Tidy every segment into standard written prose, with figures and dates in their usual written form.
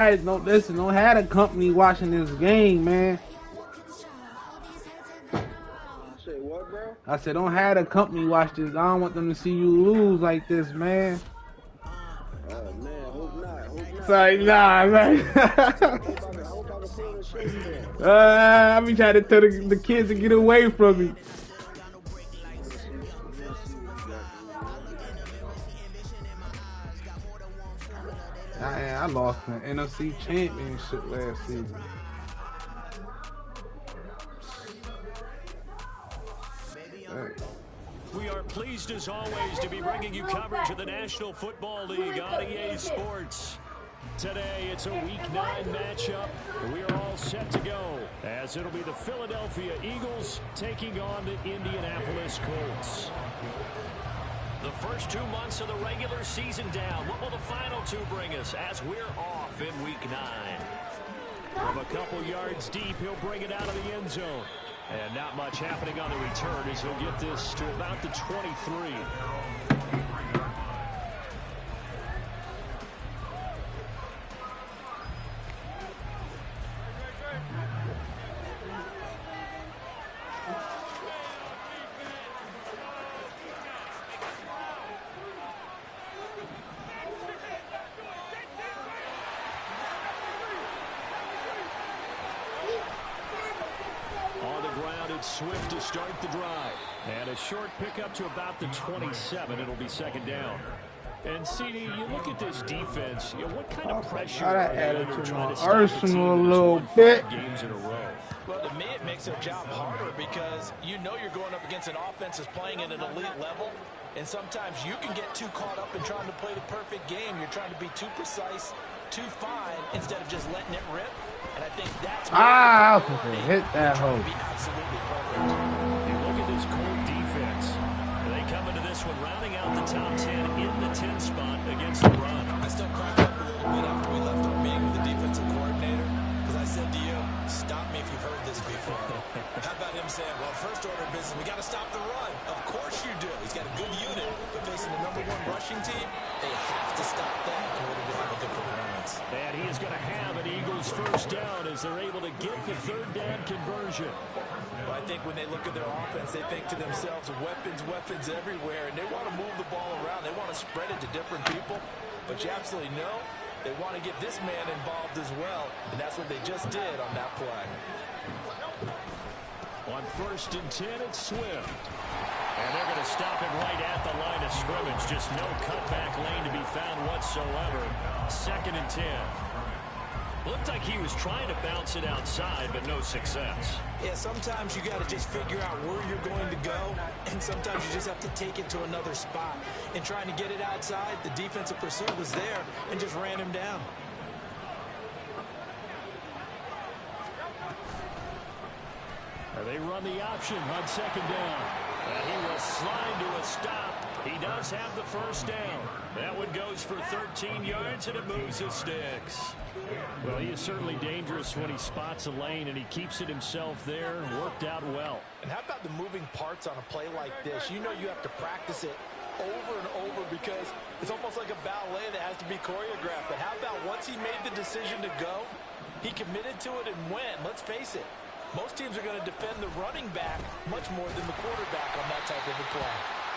Guys, don't listen. Don't have a company watching this game, man. Say what, bro? I said, don't have a company watch this. I don't want them to see you lose like this, man. Oh man, hope not. Hope It's not. like, nah, man. I hope I can put on a show for them. I be trying to tell the kids to get away from me. We're gonna see what you got going on. I lost the NFC Championship last season. We are pleased as always to be bringing you coverage of the National Football League on EA Sports. Today it's a Week 9 matchup, and we are all set to go, as it'll be the Philadelphia Eagles taking on the Indianapolis Colts. The first 2 months of the regular season down. What will the final 2 bring us as we're off in Week 9? From a couple yards deep, he'll bring it out of the end zone. And not much happening on the return as he'll get this to about the 23. Swift to start the drive. And a short pickup to about the 27. It'll be second down. And CD, you look at this defense, what kind of pressure are they under trying to stop the team a little bit. Games in a row? Well, to me, it makes their job harder because you know you're going up against an offense that's playing at an elite level. And sometimes you can get too caught up in trying to play the perfect game. You're trying to be too precise, too fine, instead of just letting it rip. And I think that's hit that hole. Be absolutely perfect. You look at this Colt defense. They come into this one rounding out the top 10 in the 10 spot against the run. I still cracked up a little bit after we left our meeting with the defensive coordinator because I said to you, stop me if you've heard this before. How about him saying, well, first order of business, we got to stop the run. Of course you do. He's got a good unit, but facing the #1 rushing team, they have to stop that in order to have a good performance. And he is going to have an Eagles first down as they're able to get the third down conversion. Well, I think when they look at their offense, they think to themselves, weapons everywhere, and they want to move the ball around. They want to spread it to different people, but you absolutely know they want to get this man involved as well, and that's what they just did on that play. On 1st and 10, it's Swift. And they're going to stop him right at the line of scrimmage. Just no cutback lane to be found whatsoever. 2nd and 10. Looked like he was trying to bounce it outside, but no success. Yeah, sometimes you got to just figure out where you're going to go, and sometimes you just have to take it to another spot. And trying to get it outside, the defensive pursuit was there and just ran him down. They run the option on 2nd down. And he will slide to a stop. He does have the first down. That one goes for 13 yards, and it moves his sticks. Well, he is certainly dangerous when he spots a lane, and he keeps it himself there. Worked out well. And how about the moving parts on a play like this? You know you have to practice it over and over because it's almost like a ballet that has to be choreographed. But how about once he made the decision to go, he committed to it and went. Let's face it. Most teams are going to defend the running back much more than the quarterback on that type of a play.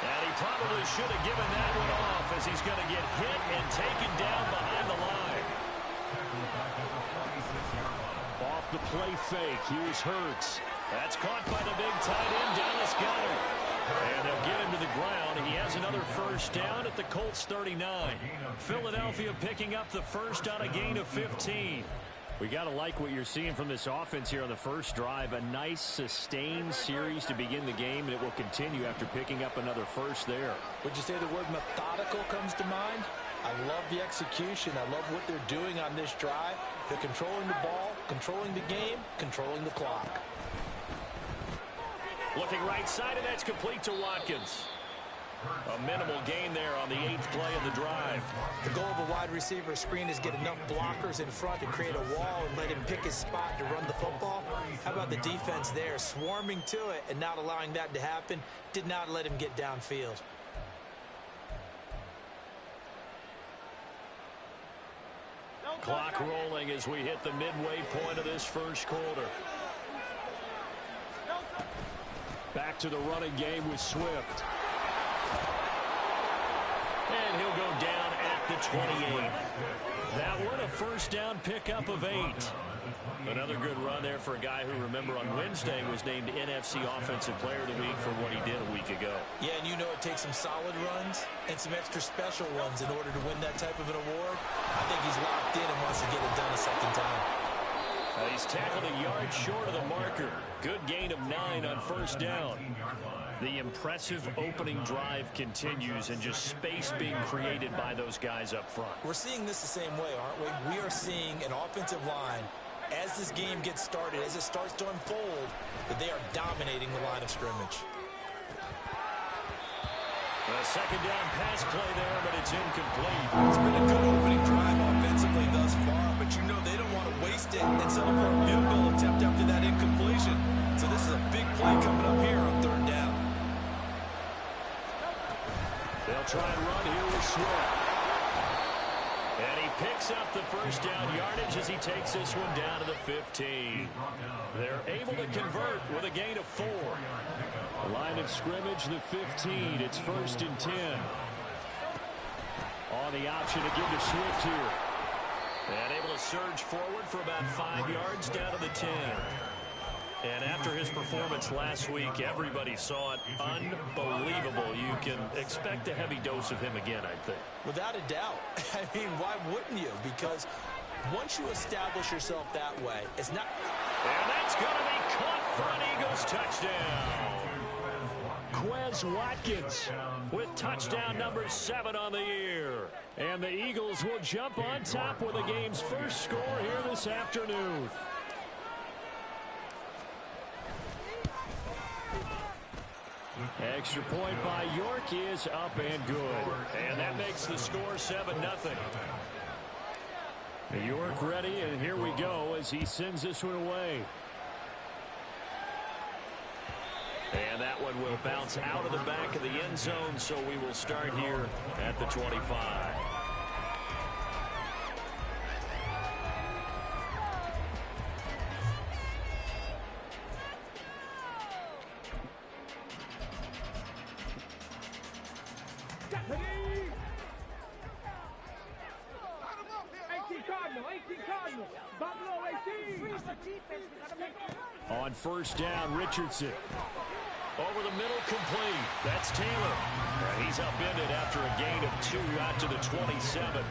And he probably should have given that one off as he's going to get hit and taken down behind the line. Off the play fake. Here's Hurts. That's caught by the big tight end, Dallas Goedert. And they'll get him to the ground. He has another first down at the Colts 39. Philadelphia picking up the first on a gain of 15. We got to like what you're seeing from this offense here on the first drive. A nice, sustained series to begin the game, and it will continue after picking up another first there. Would you say the word methodical comes to mind? I love the execution. I love what they're doing on this drive. They're controlling the ball, controlling the game, controlling the clock. Looking right side, and that's complete to Watkins. A minimal gain there on the 8th play of the drive. The goal of a wide receiver screen is get enough blockers in front to create a wall and let him pick his spot to run the football. How about the defense there, swarming to it and not allowing that to happen? Did not let him get downfield. Clock rolling as we hit the midway point of this first quarter. Back to the running game with Swift. And he'll go down at the 28. That one a first down pickup of 8. Another good run there for a guy who, remember, on Wednesday was named NFC Offensive Player of the Week for what he did a week ago. Yeah, and you know it takes some solid runs and some extra special ones in order to win that type of an award. I think he's locked in and wants to get it done a second time. He's tackled a yard short of the marker. Good gain of 9 on first down. The impressive opening drive continues and just space being created by those guys up front. We're seeing this the same way, aren't we? We are seeing an offensive line, as this game gets started, as it starts to unfold, that they are dominating the line of scrimmage. A second down pass play there, but it's incomplete. It's been a good opening drive offensively thus far, but you know they don't want to waste it and settle for a field goal attempt after that incompletion. So this is a big play coming up here on third down. They'll try and run here with Swift. And he picks up the first down yardage as he takes this one down to the 15. They're able to convert with a gain of 4. The line of scrimmage, the 15. It's 1st and 10. On the option to give to Swift here. And able to surge forward for about 5 yards down to the 10. And after his performance last week, everybody saw it. Unbelievable. You can expect a heavy dose of him again, I think. Without a doubt. I mean, why wouldn't you? Because once you establish yourself that way, it's not... And that's going to be caught for an Eagles touchdown. Quez Watkins with touchdown number 7 on the year. And the Eagles will jump on top with the game's first score here this afternoon. Extra point by York is up and good. And that makes the score 7-0. York ready, and here we go as he sends this one away. And that one will bounce out of the back of the end zone, so we will start here at the 25. On first down, Richardson. Over the middle, complete. That's Taylor. And he's upended after a gain of 2 out to the 27.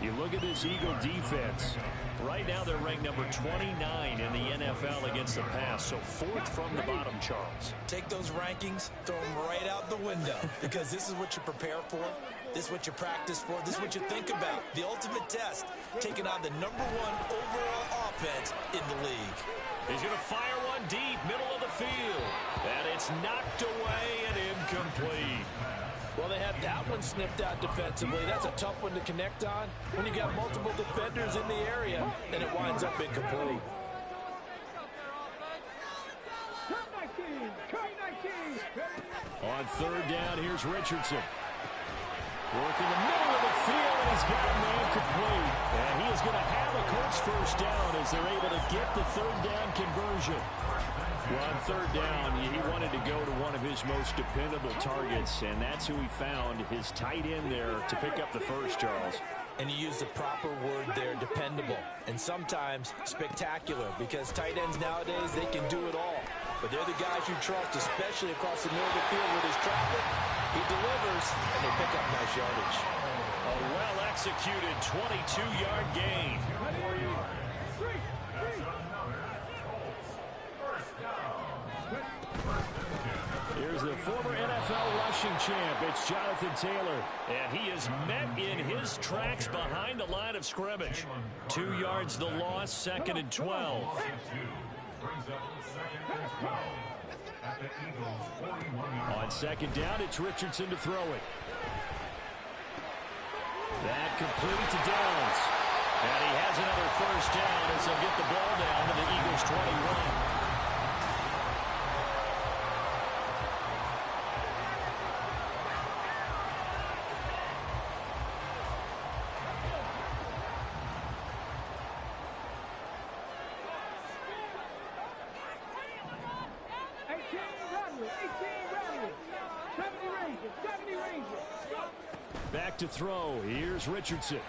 You look at this Eagle defense. Right now they're ranked number 29 in the NFL against the pass, so 4th from the bottom, Charles. Take those rankings, throw them right out the window, because this is what you prepare for. This is what you practice for. This is what you think about. The ultimate test, taking on the #1 overall offense in the league. He's going to fire one deep, middle of the field. And it's knocked away and incomplete. Well, they had that one sniffed out defensively. That's a tough one to connect on when you got multiple defenders in the area, and it winds up incomplete. On third down, here's Richardson. Working the middle of the field, and he's got a man complete. And he is going to have a Colts first down as they're able to get the third down conversion. Well, on third down, he wanted to go to one of his most dependable targets, and that's who he found, his tight end there, to pick up the first, Charles. And you use the proper word there, dependable, and sometimes spectacular, because tight ends nowadays, they can do it all. But they're the guys you trust, especially across the middle of the field with his traffic. He delivers, and they pick up nice yardage. A well-executed 22-yard gain. Here's the former NFL rushing champ. It's Jonathan Taylor. And he is met in his tracks behind the line of scrimmage. 2 yards the loss, 2nd and 12. On second down, it's Richardson to throw it. That complete to Downs. And he has another first down as they'll get the ball down to the Eagles' 21. back to throw. Here's Richardson.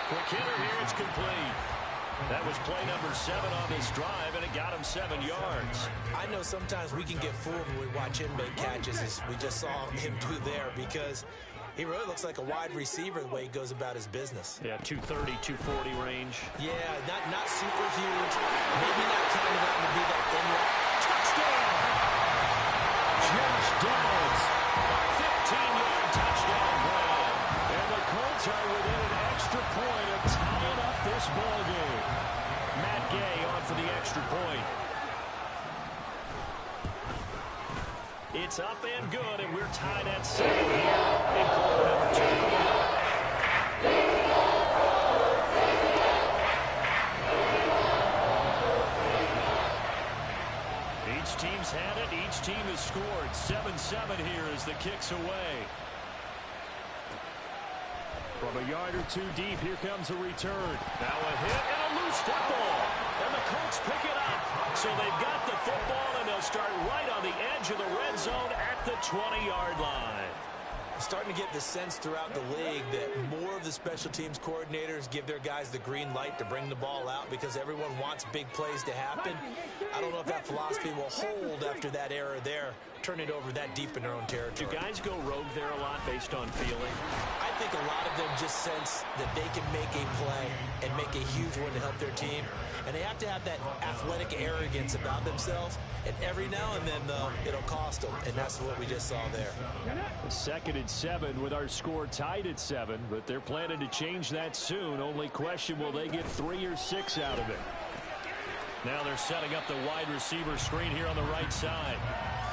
Quick hitter here. It's complete. That was play number 7 on this drive, and it got him 7 yards. I know sometimes we can get fooled when we watch him make catches, as we just saw him do there, because he really looks like a wide receiver the way he goes about his business. Yeah, 230, 240 range. Yeah, not super huge. Maybe not counted out to be that in-line. Touchdown! Josh Downs, 15-yard touchdown grab. And the Colts are within an extra point of tying up this ball game. Matt Gay on for the extra point. It's up and good, and we're tied at 7 here in quarter number 2. Each team's had it. Each team has scored. 7-7 here as the kick's away. From a yard or 2 deep, here comes a return. Now a hit and a loose football. And the Colts pick it up. So they've got the football, and they'll start right on the edge of the red zone at the 20-yard line. Starting to get the sense throughout the league that more of the special teams coordinators give their guys the green light to bring the ball out because everyone wants big plays to happen. I don't know if that philosophy will hold after that error there, turn it over that deep in their own territory. Do guys go rogue there a lot based on feeling? I think a lot of them just sense that they can make a play and make a huge one to help their team. And they have to have that athletic arrogance about themselves. And every now and then, though, it'll cost them. And that's what we just saw there. 2nd and 7 with our score tied at 7. But they're planning to change that soon. Only question, will they get 3 or 6 out of it? Now they're setting up the wide receiver screen here on the right side.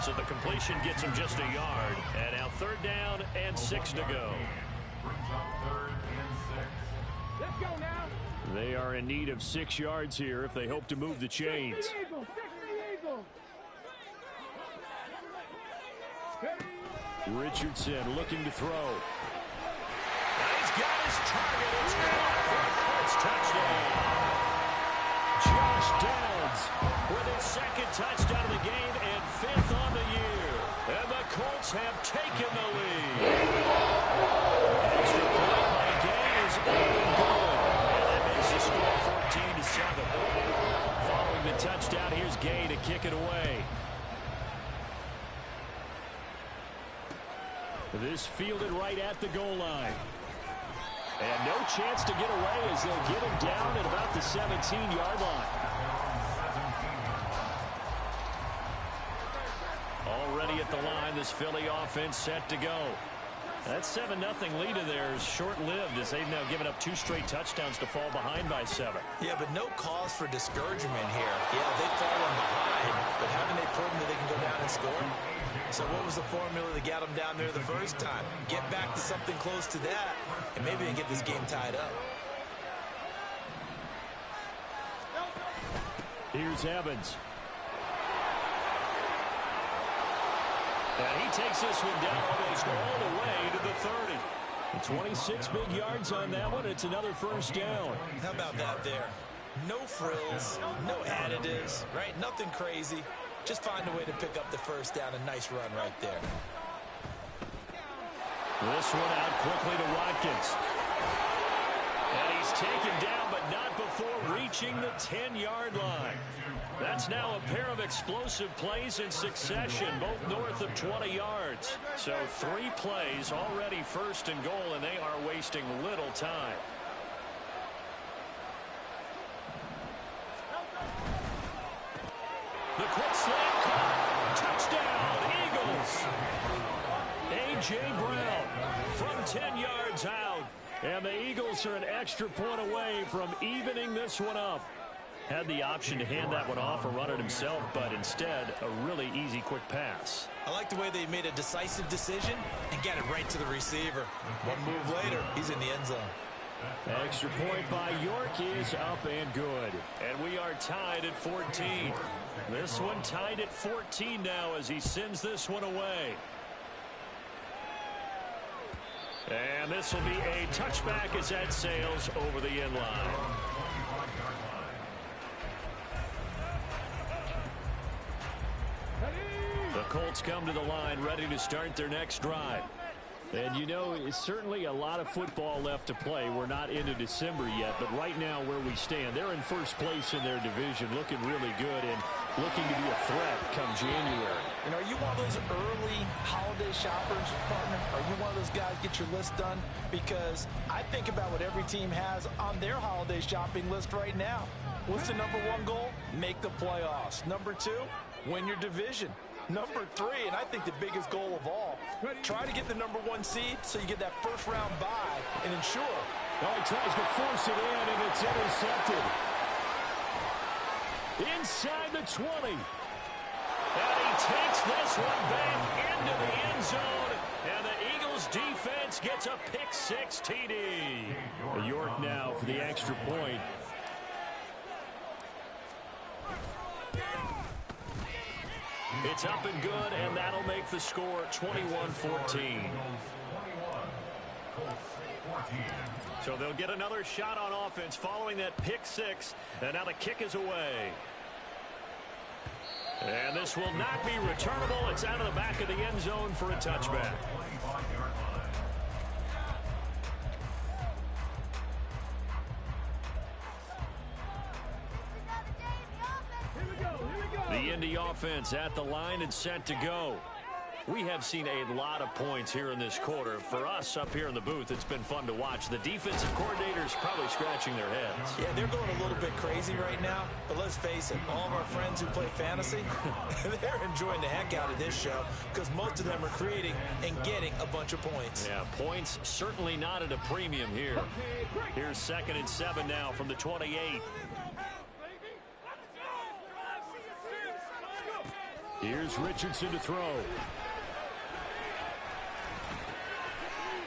So the completion gets them just a yard. And now 3rd down and 6 to go. Let's go now. They are in need of 6 yards here if they hope to move the chains. Richardson looking to throw. He's got his target. It's caught for a Colts touchdown. Josh Downs with his 2nd touchdown of the game and 5th on the year. And the Colts have taken the lead. Extra point by Gay is open good. And that makes the score 14-7. Following the touchdown, here's Gay to kick it away. This fielded right at the goal line. And no chance to get away as they'll get him down at about the 17-yard line. Already at the line, this Philly offense set to go. That 7-0 lead in there is short-lived as they've now given up 2 straight touchdowns to fall behind by 7. Yeah, but no cause for discouragement here. Yeah, they've fallen behind, but haven't they proven that they can go down and score? So what was the formula that got them down there the first time? Get back to something close to that, and maybe they can get this game tied up. Here's Evans. And he takes this one down almost all the way to the 30. 26 big yards on that one. It's another 1st down. How about that there? No frills, no additives, right? Nothing crazy. Just find a way to pick up the 1st down. A nice run right there. This one out quickly to Watkins. And he's taken down, but not before reaching the 10-yard line. That's now a pair of explosive plays in succession, both north of 20 yards. So 3 plays already 1st and goal, and they are wasting little time. The quick slant caught. Touchdown, Eagles. A.J. Brown from 10 yards out. And the Eagles are an extra point away from evening this one up. Had the option to hand that one off or run it himself, but instead, a really easy quick pass. I like the way they made a decisive decision and got it right to the receiver. One move later, he's in the end zone. Extra point by York is up and good. And we are tied at 14. This one tied at 14 now as he sends this one away. And this will be a touchback as that sails over the end line. The Colts come to the line ready to start their next drive. And you know, it's certainly a lot of football left to play. We're not into December yet, but right now where we stand, they're in first place in their division, looking really good and looking to be a threat come January. And are you one of those early holiday shoppers, partner? Are you one of those guys get your list done? Because I think about what every team has on their holiday shopping list right now. What's the number one goal? Make the playoffs. Number two, win your division. Number three, and I think the biggest goal of all, try to get the number one seed so you get that first round bye and ensure. Oh, he tries to force it in, and it's intercepted. Inside the 20. And he takes this one back into the end zone. And the Eagles defense gets a pick six TD. York now for the extra point. It's up and good, and that'll make the score 21-14. So they'll get another shot on offense following that pick six, and now the kick is away. And this will not be returnable. It's out of the back of the end zone for a touchback. The Indy offense at the line and set to go. We have seen a lot of points here in this quarter. For us up here in the booth, it's been fun to watch. The defensive coordinators probably scratching their heads. Yeah, they're going a little bit crazy right now. But let's face it, all of our friends who play fantasy, they're enjoying the heck out of this show because most of them are creating and getting a bunch of points. Yeah, points certainly not at a premium here. Here's 2nd and 7 now from the 28. Here's Richardson to throw.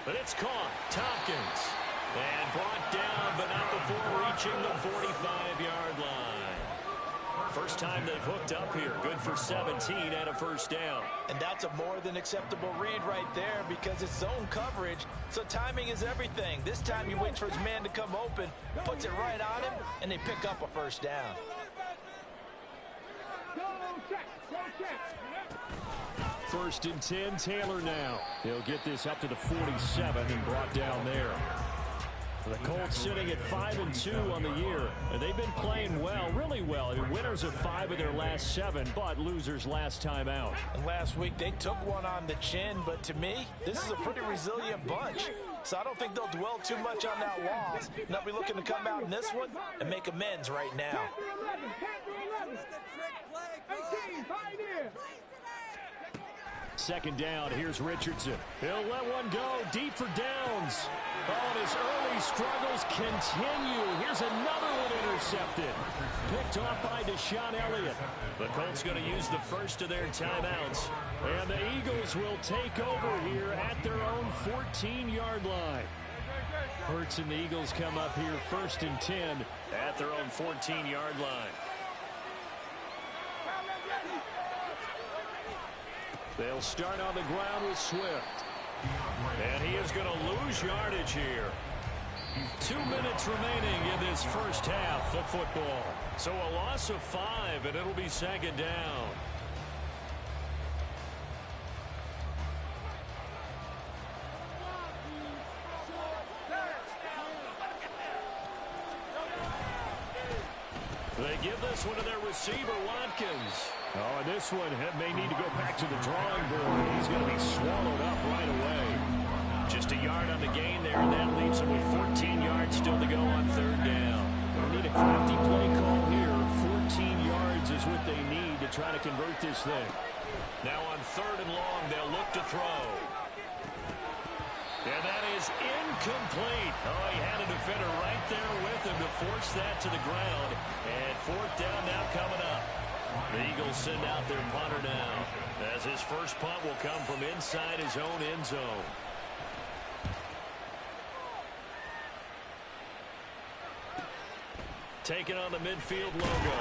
But it's caught. Tompkins. And brought down, but not before reaching the 45-yard line. First time they've hooked up here. Good for 17 and a first down. And that's a more than acceptable read right there because it's zone coverage, so timing is everything. This time he waits for his man to come open, puts it right on him, and they pick up a first down. First and 10, Taylor now. He'll get this up to the 47 and brought down there. The Colts sitting at 5-2 on the year. And they've been playing well, really well. I mean, winners of 5 of their last 7, but losers last time out. And last week they took one on the chin, but to me, this is a pretty resilient bunch. So I don't think they'll dwell too much on that loss. They'll be looking to come out in this one and make amends right now. Second down, here's Richardson. He'll let one go deep for downs. Oh, and his early struggles continue. Here's another one intercepted. Picked off by Deshaun Elliott. The Colts going to use the first of their timeouts. And the Eagles will take over here at their own 14-yard line. Hurts and the Eagles come up here 1st and 10 at their own 14-yard line. They'll start on the ground with Swift. And he is going to lose yardage here. 2 minutes remaining in this first half of football. So a loss of 5, and it'll be 2nd down. They give this one to their receiver, Watkins. Oh, and this one may need to go back to the drawing board. He's going to be swallowed up right away. Just a yard on the gain there, and that leaves him with 14 yards still to go on 3rd down. They'll need a crafty play call here. 14 yards is what they need to try to convert this thing. Now on 3rd and long, they'll look to throw. And that is incomplete. Oh, he had a defender right there with him to force that to the ground. And 4th down now coming up. The Eagles send out their punter now, as his first punt will come from inside his own end zone. Taking on the midfield logo.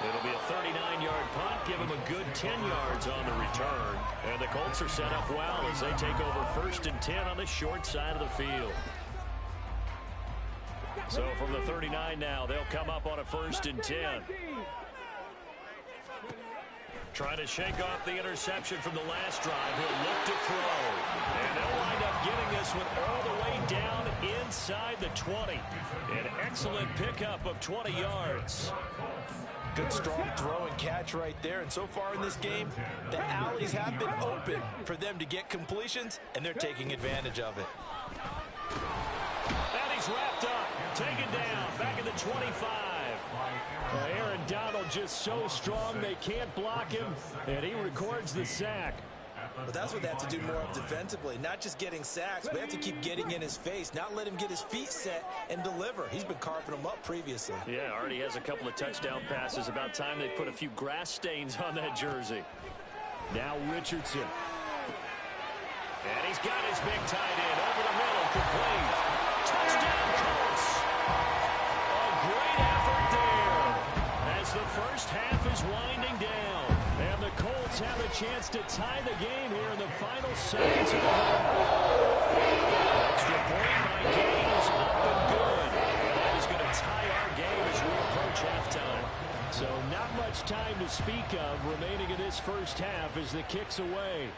It'll be a 39-yard punt, give him a good 10 yards on the return. And the Colts are set up well as they take over 1st and 10 on the short side of the field. So from the 39 now, they'll come up on a 1st and 10. Trying to shake off the interception from the last drive. He'll look to throw. And they'll wind up getting this one all the way down inside the 20. An excellent pickup of 20 yards. Good, strong throw and catch right there. And so far in this game, the alleys have been open for them to get completions, and they're taking advantage of it. And he's wrapped up, taken down, back at the 25. Aaron Donald just so strong they can't block him, and he records the sack. But that's what they have to do more of defensively, not just getting sacks. We have to keep getting in his face, not let him get his feet set and deliver. He's been carving them up previously. Yeah, already has a couple of touchdown passes. About time they put a few grass stains on that jersey. Now Richardson. And he's got his big tight end over the middle, complete. Touchdown, Colts. A great effort there as the first half is winding down. And the Colts have a chance to tie the game here in the final seconds of the half. Extra point by Gain is up and good. And that is going to tie our game as we approach halftime. So not much time to speak of remaining in this first half as the kick's away.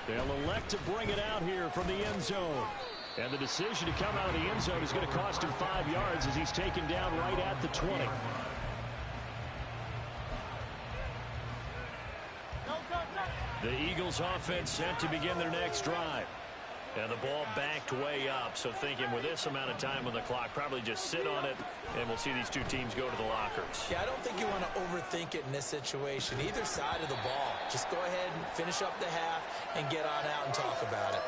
They'll elect to bring it out here from the end zone. And the decision to come out of the end zone is going to cost him 5 yards as he's taken down right at the 20. The Eagles offense set to begin their next drive. And the ball backed way up. So thinking with this amount of time on the clock, probably just sit on it, and we'll see these two teams go to the lockers. Yeah, I don't think you want to overthink it in this situation. Either side of the ball. Just go ahead and finish up the half and get on out and talk about it.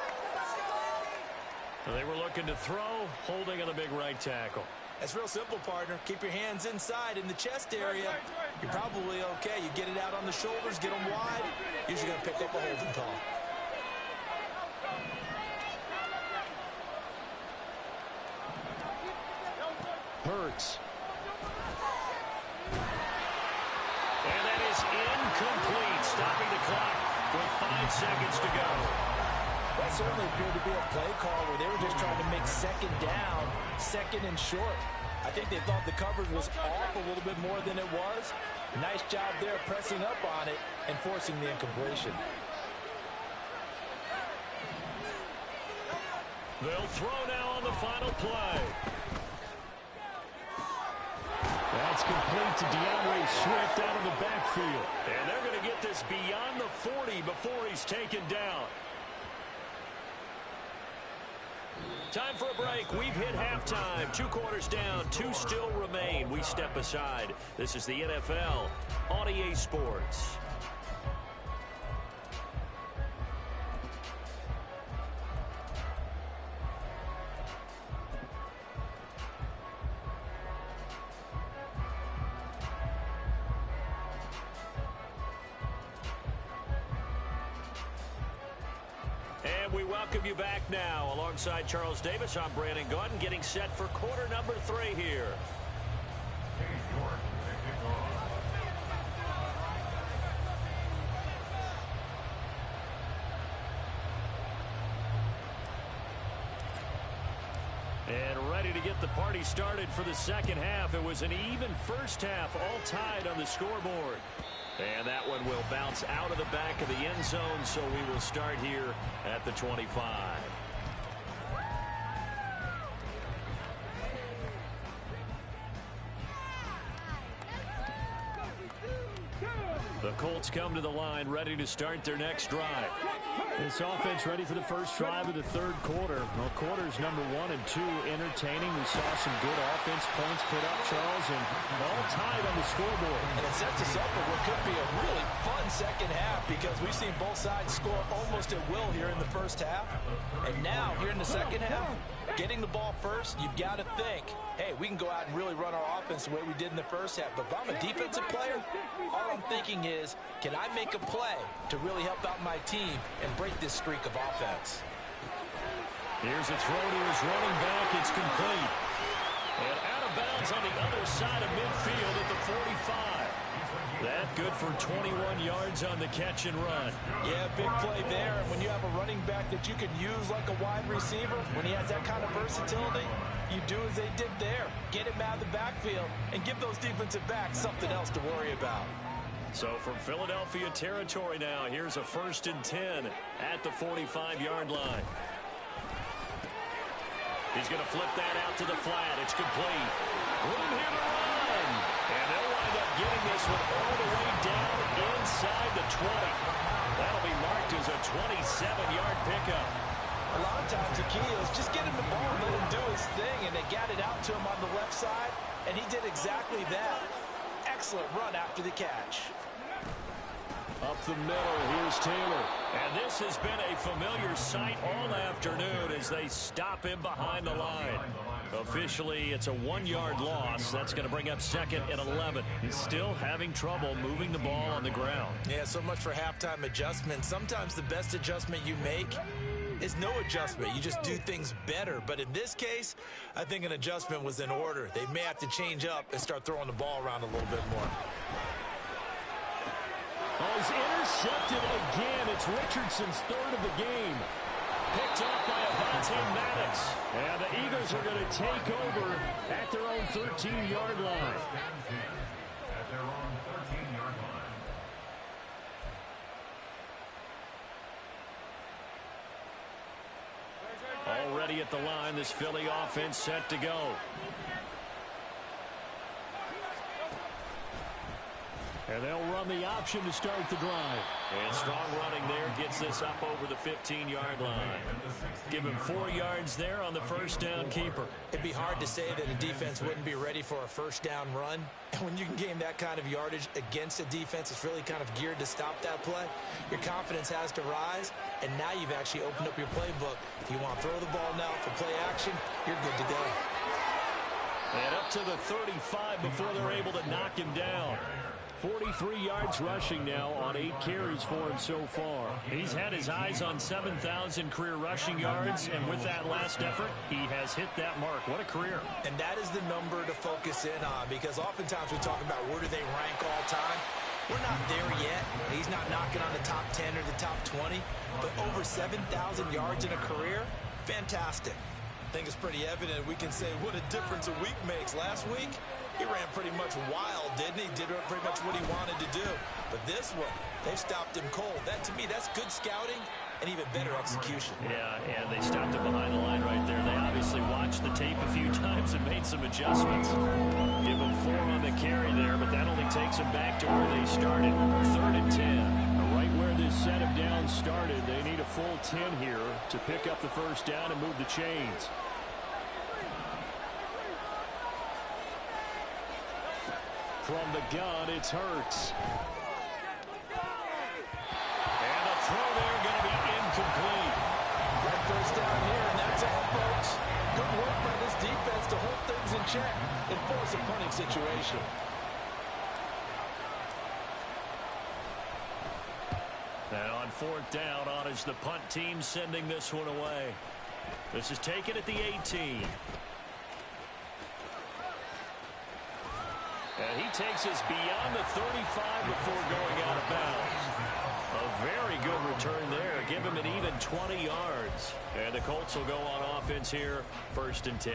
They were looking to throw, holding on the big right tackle. That's real simple, partner. Keep your hands inside in the chest area. You're probably okay. You get it out on the shoulders, get them wide. Usually going to pick up a holding call. Hurts. And that is incomplete, stopping the clock with 5 seconds to go. That certainly appeared to be a play call where they were just trying to make second down, second and short. I think they thought the coverage was off a little bit more than it was. Nice job there pressing up on it and forcing the incompletion. They'll throw now on the final play. That's complete to DeAndre Swift out of the backfield. And they're going to get this beyond the 40 before he's taken down. Time for a break. We've hit halftime. 2 quarters down. 2 still remain. We step aside. This is the NFL on EA Sports. We welcome you back now. Alongside Charles Davis, I'm Brandon Gaudin, getting set for quarter number 3 here. And ready to get the party started for the second half. It was an even first half, all tied on the scoreboard. And that one will bounce out of the back of the end zone, so we will start here at the 25. The Colts come to the line, ready to start their next drive. This offense ready for the first drive of the third quarter. Well, quarters number 1 and 2 entertaining. We saw some good offense points put up, Charles, and all tied on the scoreboard. And it sets us up for what could be a really fun second half because we've seen both sides score almost at will here in the first half. And now, here in the second half, getting the ball first, you've got to think, hey, we can go out and really run our offense the way we did in the first half. But if I'm a defensive player, all I'm thinking is, can I make a play to really help out my team and break this streak of offense? Here's a throw to his running back. It's complete. And out of bounds on the other side of midfield at the 45. That good for 21 yards on the catch and run. Yeah, big play there. And when you have a running back that you can use like a wide receiver, when he has that kind of versatility, you do as they did there. Get him out of the backfield and give those defensive backs something else to worry about. So from Philadelphia territory now, here's a 1st and 10 at the 45-yard line. He's going to flip that out to the flat. It's complete. Room here to run. And they'll wind up getting this one all the way down inside the 20. That'll be marked as a 27-yard pickup. A lot of times the key is just get him the ball and let him do his thing, and they got it out to him on the left side, and he did exactly that. Excellent run after the catch. Up the middle, here's Taylor. And this has been a familiar sight all afternoon as they stop him behind the line. Officially, it's a 1-yard loss. That's going to bring up 2nd and 11. He's still having trouble moving the ball on the ground. Yeah, so much for halftime adjustment. Sometimes the best adjustment you make is no adjustment. You just do things better. But in this case, I think an adjustment was in order. They may have to change up and start throwing the ball around a little bit more. Oh, he's intercepted again. It's Richardson's 3rd of the game. Picked up by Avonte Maddox. And the Eagles are going to take over at their own 13-yard line. Already at the line, this Philly offense set to go. And they'll run the option to start the drive. And strong running there gets this up over the 15-yard line. Give him 4 yards there on the first down keeper. It'd be hard to say that a defense wouldn't be ready for a first down run. And when you can gain that kind of yardage against a defense that's really kind of geared to stop that play, your confidence has to rise. And now you've actually opened up your playbook. If you want to throw the ball now for play action, you're good to go. And up to the 35 before they're able to knock him down. 43 yards rushing now on 8 carries for him so far. He's had his eyes on 7,000 career rushing yards, and with that last effort, he has hit that mark. What a career. And that is the number to focus in on, because oftentimes we talk about where do they rank all time. We're not there yet. He's not knocking on the top 10 or the top 20, but over 7,000 yards in a career, fantastic. I think it's pretty evident we can say what a difference a week makes. Last week, he ran pretty much wild, didn't he? Did pretty much what he wanted to do. But this one, they stopped him cold. That, to me, that's good scouting and even better execution. Yeah, and they stopped him behind the line right there. They obviously watched the tape a few times and made some adjustments. Give him 4 on the carry there, but that only takes him back to where they started. 3rd and 10. Right where this set of downs started, they need a full 10 here to pick up the first down and move the chains. From the gun, it's Hurts. And the throw there going to be incomplete. That first down here, and that's all, folks. Good work by this defense to hold things in check and force a punting situation. And on 4th down, on is the punt team sending this one away. This is taken at the 18. And he takes us beyond the 35 before going out of bounds. A very good return there. Give him an even 20 yards. And the Colts will go on offense here, 1st and 10.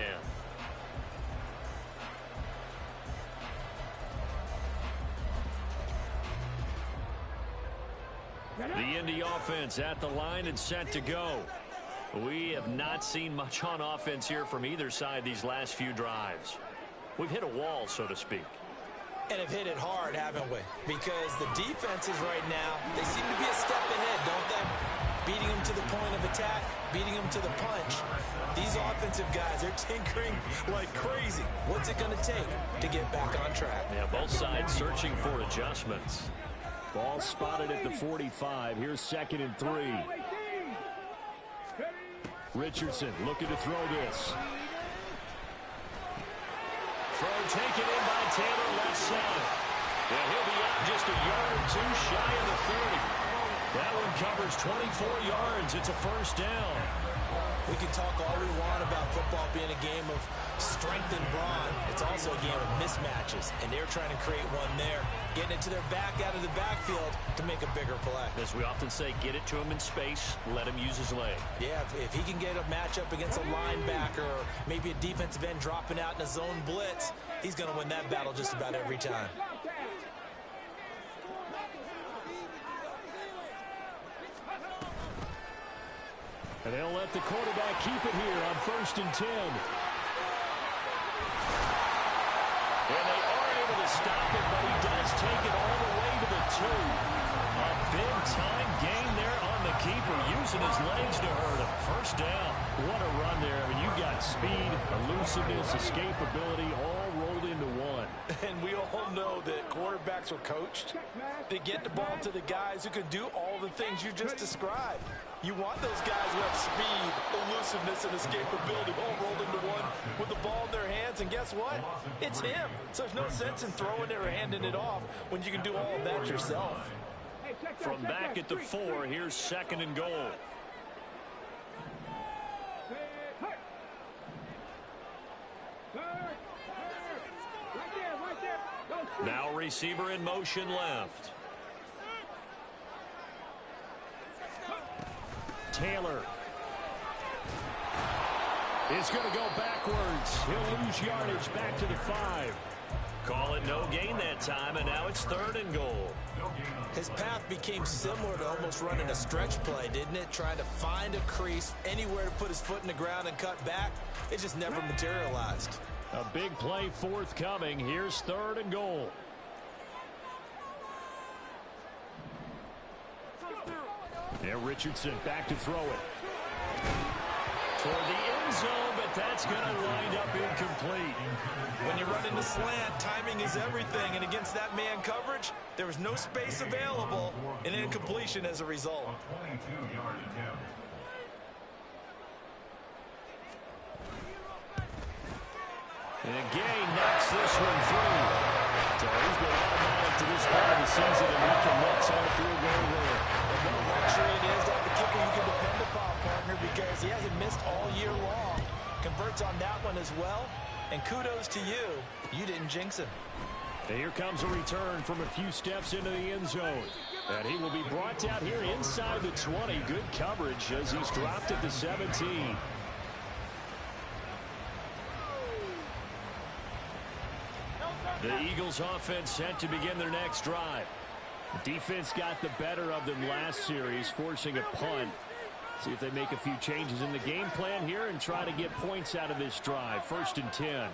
The Indy offense at the line and set to go. We have not seen much on offense here from either side these last few drives. We've hit a wall, so to speak. And have hit it hard, haven't we? Because the defenses right now, they seem to be a step ahead, don't they? Beating them to the point of attack, beating them to the punch. These offensive guys, they're tinkering like crazy. What's it going to take to get back on track? Yeah, both sides searching for adjustments. Ball spotted at the 45. Here's 2nd and 3. Richardson looking to throw this. Throw taken in by Taylor, left side. And he'll be out just a yard or 2 shy of the 30. That one covers 24 yards. It's a first down. We can talk all we want about football being a game of strength and brawn. It's also a game of mismatches, and they're trying to create one there, getting it to their back out of the backfield to make a bigger play. As we often say, get it to him in space, let him use his leg. Yeah, if he can get a matchup against a linebacker or maybe a defensive end dropping out in a zone blitz, he's going to win that battle just about every time. And they'll let the quarterback keep it here on 1st and 10. And they are able to stop it, but he does take it all the way to the 2. A big-time gain there on the keeper, using his legs to hurt him. First down. What a run there. I mean, you got speed, elusiveness, escapability, all rolled into one. And we all know that quarterbacks are coached to get the ball to the guys who can do all the things you just described. You want those guys who have speed, elusiveness, and escapability all rolled into one with the ball in their hands. And guess what? It's him. So there's no sense in throwing it or handing it off when you can do all of that yourself. From back at the 4, here's 2nd and goal. Now receiver in motion left. Taylor is going to go backwards. He'll lose yardage back to the 5. Call it no gain that time, and now it's 3rd and goal. His path became similar to almost running a stretch play, didn't it? Trying to find a crease, anywhere to put his foot in the ground and cut back. It just never materialized. A big play forthcoming. Here's 3rd and goal. And Richardson back to throw it. Toward the end zone, but that's going to wind up incomplete. When you run into slant, timing is everything. And against that man coverage, there was no space available, and incompletion as a result. And again, knocks this one through. So he's been automatic to this part of the season, and he connects on a field goal there. And what a luxury it is to have a kicker you can depend upon, partner, because he hasn't missed all year long. Converts on that one as well. And kudos to you. You didn't jinx him. And here comes a return from a few steps into the end zone. And he will be brought down here inside the 20. Good coverage as he's dropped at the 17. The Eagles offense set to begin their next drive. Defense got the better of them last series, forcing a punt. See if they make a few changes in the game plan here and try to get points out of this drive. 1st and 10.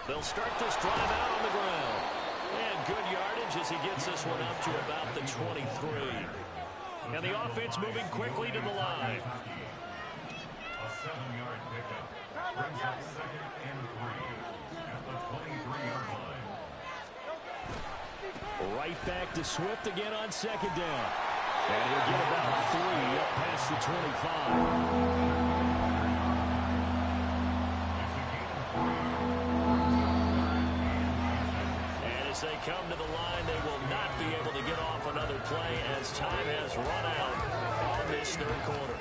They'll start this drive out on the ground. And good yardage as he gets this one up to about the 23. And the offense moving quickly to the line. A 7-yard pickup brings up 2nd and 3 at the 23-yard line. Right back to Swift again on 2nd down. And he'll get about 3 up past the 25. As they come to the line, they will not be able to get off another play as time has run out on this 3rd quarter.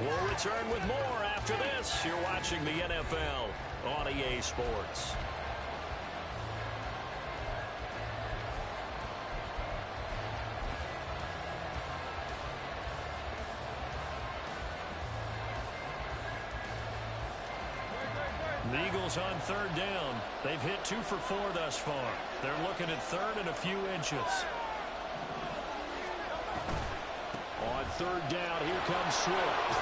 We'll return with more after this. You're watching the NFL on EA Sports. The Eagles on 3rd down. They've hit 2 for 4 thus far. They're looking at 3rd and a few inches. On 3rd down, here comes Swift.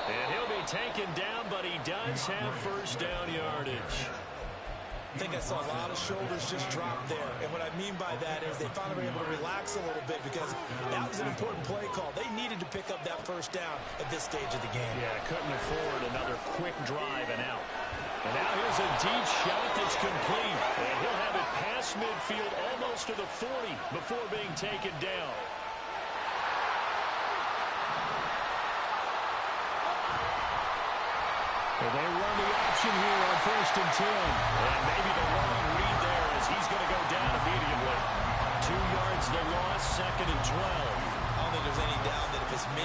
And he'll be taken down, but he does have 1st down yardage. I think I saw a lot of shoulders just drop there. And what I mean by that is they finally were able to relax a little bit because that was an important play call. They needed to pick up that 1st down at this stage of the game. Yeah, couldn't afford another quick drive and out. And now here's a deep shot that's complete. And he'll have it past midfield almost to the 40 before being taken down. And they run the option here on 1st and 10. And maybe the wrong read there as he's going to go down immediately. 2 yards the loss, 2nd and 12. I don't think there's any doubt that if it's me,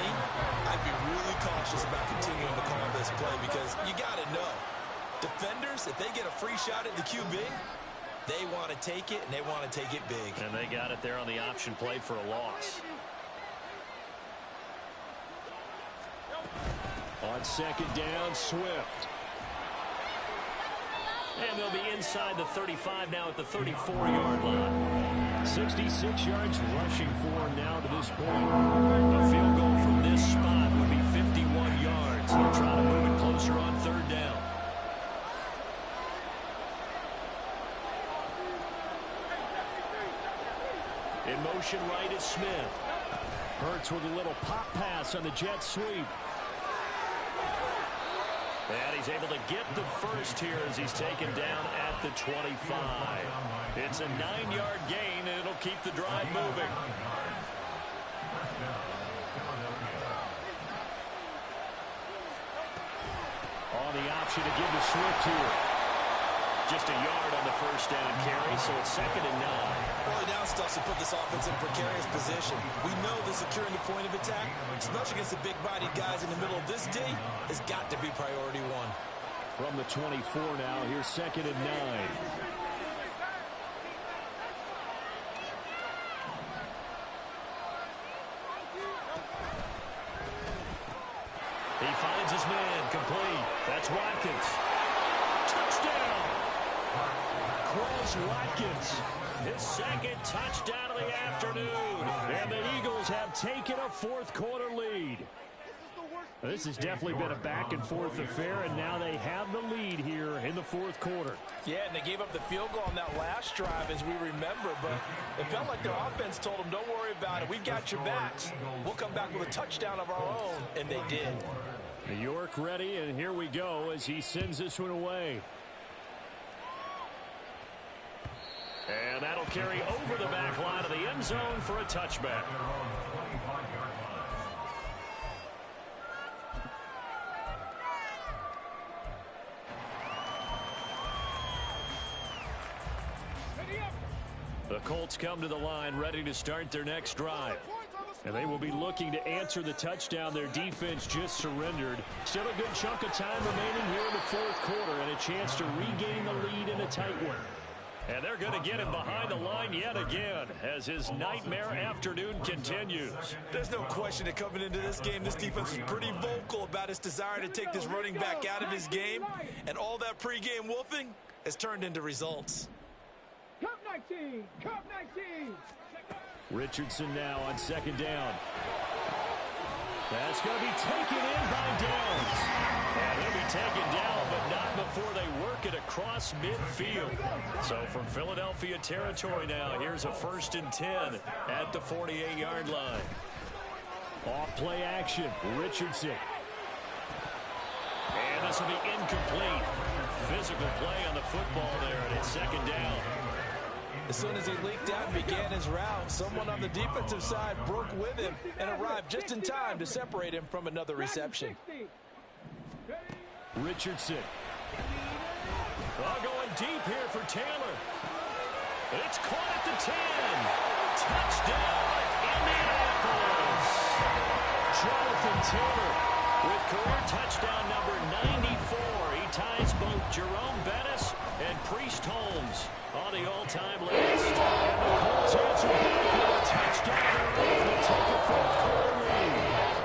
I'd be really cautious about continuing to call this play because you got to know. Defenders, if they get a free shot at the QB, they want to take it, and they want to take it big. And they got it there on the option play for a loss. On 2nd down, Swift. And they'll be inside the 35 now at the 34-yard line. 66 yards rushing for now to this point. A field goal from this spot They'll try to move it closer on third down. In motion right is Smith. Hurts with a little pop pass on the jet sweep. And he's able to get the first here as he's taken down at the 25. It's a 9-yard gain, and it'll keep the drive moving. On the option to give to Swift here. Just a yard on the first down carry, so it's 2nd and 9. Early down stuff to put this offense in precarious position. We know that securing the point of attack, especially against the big-bodied guys in the middle of this D, has got to be priority one. From the 24 now, here's 2nd and 9. He finds his man, complete. That's Watkins. Touchdown! Quez Watkins, his 2nd touchdown of the afternoon. And the Eagles have taken a fourth-quarter lead. This has definitely been a back-and-forth affair, and now they have the lead here in the fourth quarter. Yeah, and they gave up the field goal on that last drive, as we remember, but it felt like their offense told them, don't worry about it. We've got your backs. We'll come back with a touchdown of our own, and they did. New York ready, and here we go as he sends this one away. And that'll carry over the back line of the end zone for a touchback. The Colts come to the line ready to start their next drive. And they will be looking to answer the touchdown their defense just surrendered. Still a good chunk of time remaining here in the fourth quarter and a chance to regain the lead in a tight one. And they're going to get him behind the line yet again as his nightmare afternoon continues. There's no question that coming into this game, this defense is pretty vocal about its desire to take this running back out of his game. And all that pregame wolfing has turned into results. Cup 19! Cup 19! Richardson now on 2nd down. That's going to be taken in by Downs. And he'll be taken down, but not before they work it across midfield. So from Philadelphia territory now, here's a 1st and 10 at the 48-yard line. Off play action, Richardson. And this will be incomplete. Physical play on the football there, and it's 2nd down. As soon as he leaked out and began his route, someone on the defensive side broke with him and arrived just in time to separate him from another reception. Richardson. Going deep here for Taylor. It's caught at the 10. Touchdown, Indianapolis. Jonathan Taylor with career touchdown number 94. He ties both Jerome Bettis and Priest Holmes on the all-time list. And the Colts answer back with a touchdown to take a fourth-quarter lead.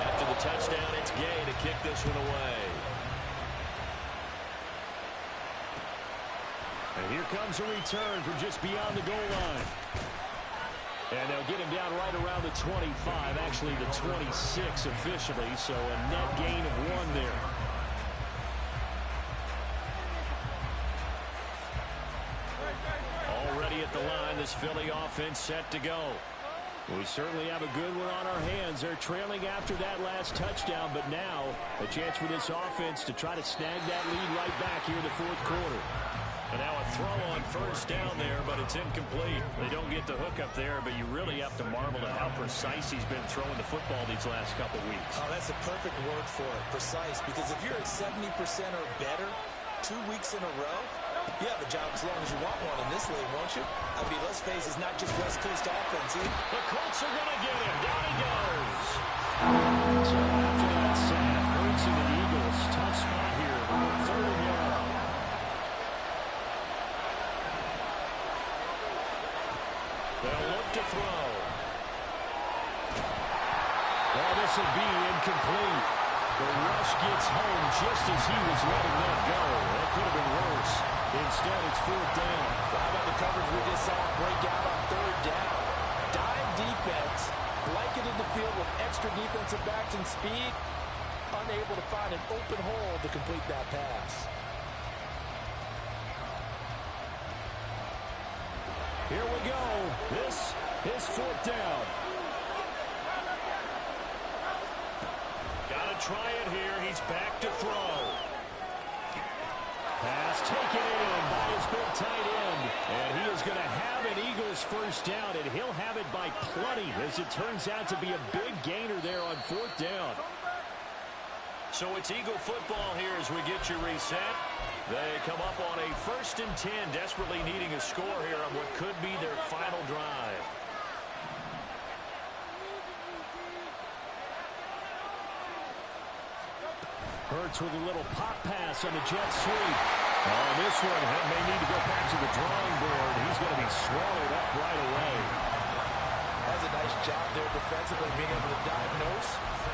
After the touchdown, it's Gay to kick this one away. And here comes a return from just beyond the goal line. And they'll get him down right around the 25, actually the 26 officially, so a net gain of 1 there. Already at the line, this Philly offense set to go. We certainly have a good one on our hands. They're trailing after that last touchdown, but now a chance for this offense to try to snag that lead right back here in the fourth quarter. And now a throw on 1st down there, but it's incomplete. They don't get the hook up there, but you really have to marvel at how precise he's been throwing the football these last couple weeks. Oh, that's a perfect word for it, precise, because if you're at 70% or better 2 weeks in a row, you have a job as long as you want one in this league, won't you? I mean, let's face it, it's not just West Coast offense either. The Colts are going to get him. Down he goes. So after that sack, Hurts and the Eagles, tough spot here. 3rd and 1. They'll look to throw. Well, this will be incomplete. The rush gets home just as he was letting that go. That could have been worse. Instead, it's 4th down. How about the coverage we just saw break out on 3rd down? Dime defense blanketed the field with extra defensive backs and speed, unable to find an open hole to complete that pass. Here we go. This is 4th down. Got to try it here. He's back to throw. Pass taken in by his big tight end. And he is going to have an Eagles first down, and he'll have it by plenty, as it turns out to be a big gainer there on 4th down. So it's Eagle football here as we get you reset. They come up on a 1st and 10, desperately needing a score here on what could be their final drive. Hurts with a little pop pass on the jet sweep. On this one, he may need to go back to the drawing board. He's going to be swallowed up right away. That's a nice job there defensively, being able to diagnose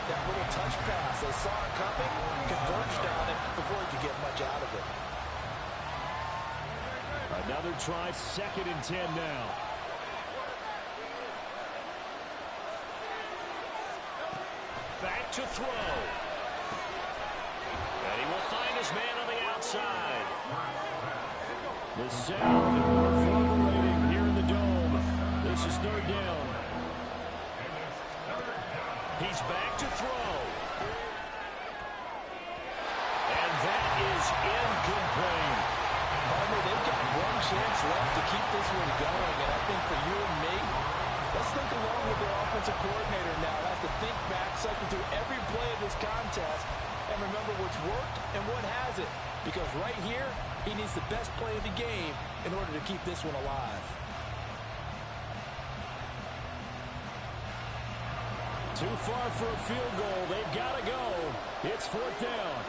that little touch pass. They saw it coming, converged on it before he could get much out of it. Another try, 2nd and 10 now. Back to throw. And he will find his man on the outside. The sound reverberating here in the dome. This is 3rd down. He's back to throw. And that is incomplete. They've got one chance left to keep this one going, and I think for you and me, let's think along with their offensive coordinator now. Has to think back, cycle through every play of this contest, and remember what's worked and what hasn't. Because right here, he needs the best play of the game in order to keep this one alive. Too far for a field goal. They've got to go. It's 4th down.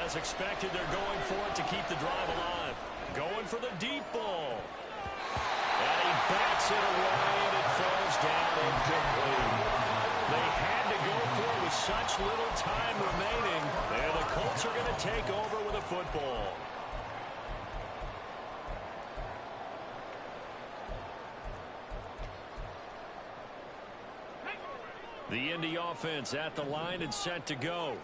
As expected, they're going for it to keep the drive alive. Going for the deep ball. And he bats it away, and it falls down incomplete. They had to go for it with such little time remaining. And the Colts are going to take over with a football. The Indy offense at the line and set to go.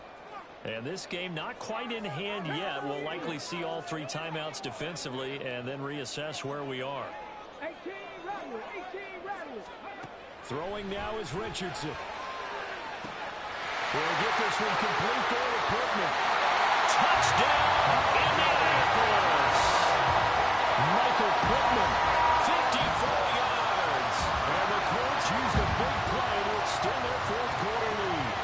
And this game not quite in hand yet. We'll likely see all 3 timeouts defensively and then reassess where we are. 18 rattle, 18 rattle. Throwing now is Richardson. We'll get this one complete there to Pittman. Touchdown, Indianapolis! Michael Pittman, 54 yards. And the Colts use the big play to extend their 4th quarter lead.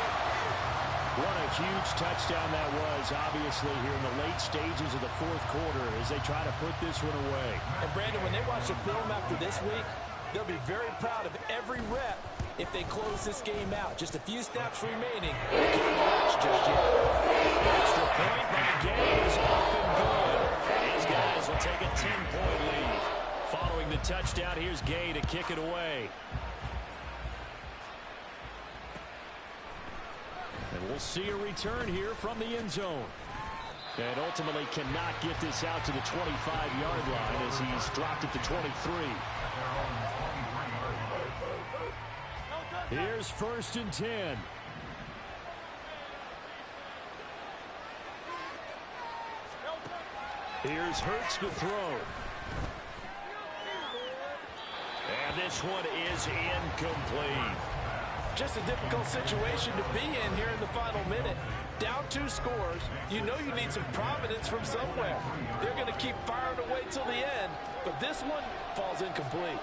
What a huge touchdown that was, obviously, here in the late stages of the 4th quarter as they try to put this one away. And, Brandon, when they watch the film after this week, they'll be very proud of every rep if they close this game out. Just a few snaps remaining. They can't relax just yet. Extra point by Gay is up and good. These guys will take a 10-point lead. Following the touchdown, here's Gay to kick it away. And we'll see a return here from the end zone. And ultimately cannot get this out to the 25-yard line as he's dropped it to 23. Here's 1st and 10. Here's Hurts to throw. And this one is incomplete. Just a difficult situation to be in here in the final minute. Down 2 scores. You know you need some providence from somewhere. They're going to keep firing away till the end, but this one falls incomplete.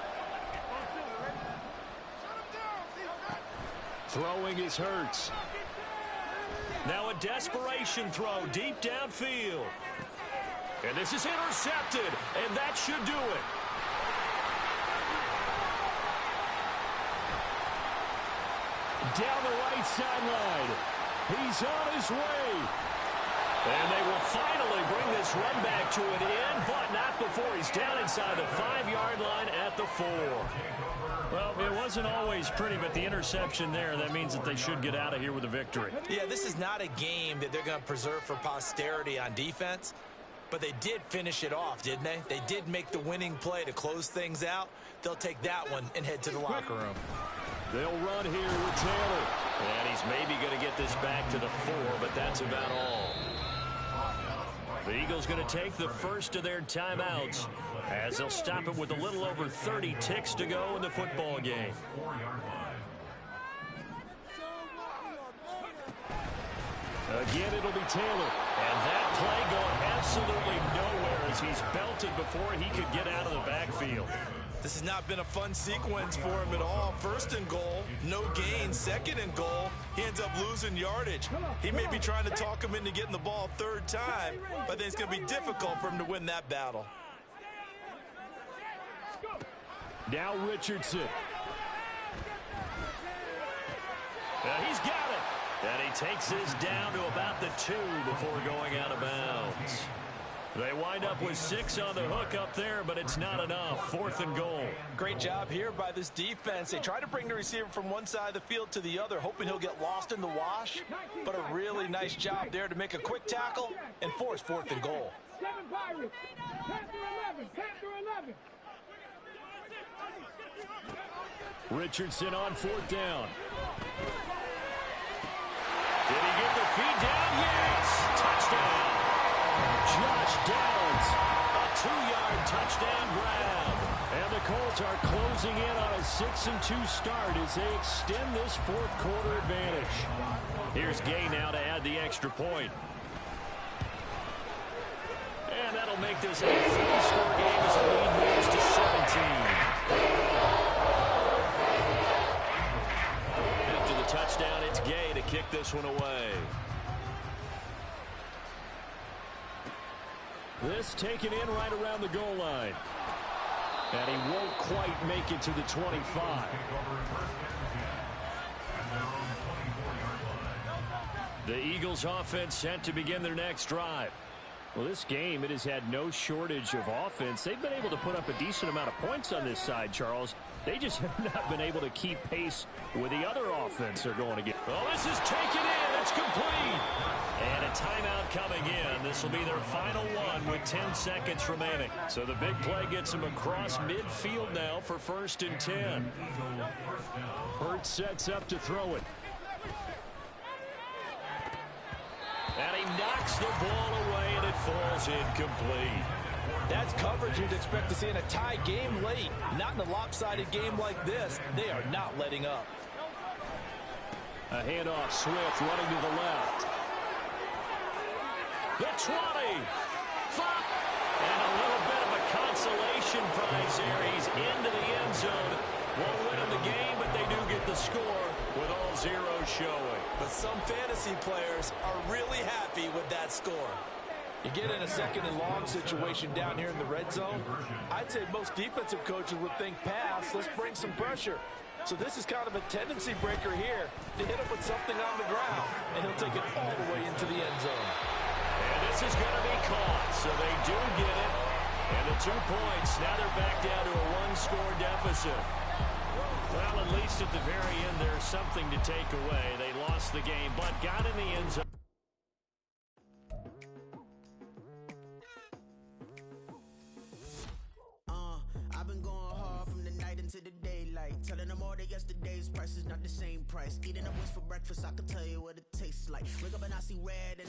Throwing is Hurts. Now a desperation throw deep downfield. And this is intercepted, and that should do it. Down the right sideline. He's on his way. And they will finally bring this run back to an end, but not before he's down inside the 5-yard line at the 4. Well, it wasn't always pretty, but the interception there, that means that they should get out of here with a victory. Yeah, this is not a game that they're going to preserve for posterity on defense. But they did finish it off, didn't they? They did make the winning play to close things out. They'll take that one and head to the locker room. They'll run here with Taylor. And he's maybe going to get this back to the 4, but that's about all. The Eagles going to take the first of their timeouts as they'll stop it with a little over 30 ticks to go in the football game. Again, it'll be Taylor. And that play going absolutely nowhere as he's belted before he could get out of the backfield. This has not been a fun sequence for him at all. First and goal, no gain. Second and goal, he ends up losing yardage. He may be trying to talk him into getting the ball third time, but I think it's going to be difficult for him to win that battle. Now Richardson. He's got it. And he takes this down to about the 2 before going out of bounds. They wind up with 6 on the hook up there, but it's not enough. 4th and goal. Great job here by this defense. They try to bring the receiver from one side of the field to the other, hoping he'll get lost in the wash. But a really nice job there to make a quick tackle and force 4th and goal. 7 Pirates. 10 through 11. 10 through 11. Richardson on 4th down. Did he get the feed down? Yes! Touchdown! Josh Downs, a 2-yard touchdown grab. And the Colts are closing in on a 6-2 start as they extend this 4th quarter advantage. Here's Gay now to add the extra point. And that'll make this a 3-score game as the lead moves to 17. After the touchdown, it's Gay to kick this one away. This taken in right around the goal line. And he won't quite make it to the 25. The Eagles offense set to begin their next drive. Well, this game, it has had no shortage of offense. They've been able to put up a decent amount of points on this side, Charles. They just have not been able to keep pace with the other offense they're going to get. Well, this is taken in. It's complete. And a timeout coming in. This will be their final one with 10 seconds remaining. So the big play gets them across midfield now for 1st and 10. Hurts sets up to throw it. And he knocks the ball away, and it falls incomplete. That's coverage you'd expect to see in a tie game late. Not in a lopsided game like this. They are not letting up. A handoff, Swift running to the left. The 20. And a little bit of a consolation prize there. He's into the end zone. Won't win in the game, but they do get the score with all zeros showing. But some fantasy players are really happy with that score. You get in a 2nd and long situation down here in the red zone. I'd say most defensive coaches would think pass. Let's bring some pressure. So this is kind of a tendency breaker here to hit him with something on the ground. And he'll take it all the way into the end zone. And this is going to be caught. So they do get it. And the 2 points. Now they're back down to a 1-score deficit. Well, at least at the very end, there's something to take away. They lost the game, but got in the end zone. I've been going hard from the night into the daylight. Telling them all that yesterday's price is not the same price. Eating a Wings for breakfast, I can tell you what it tastes like. Wake up and I see red and I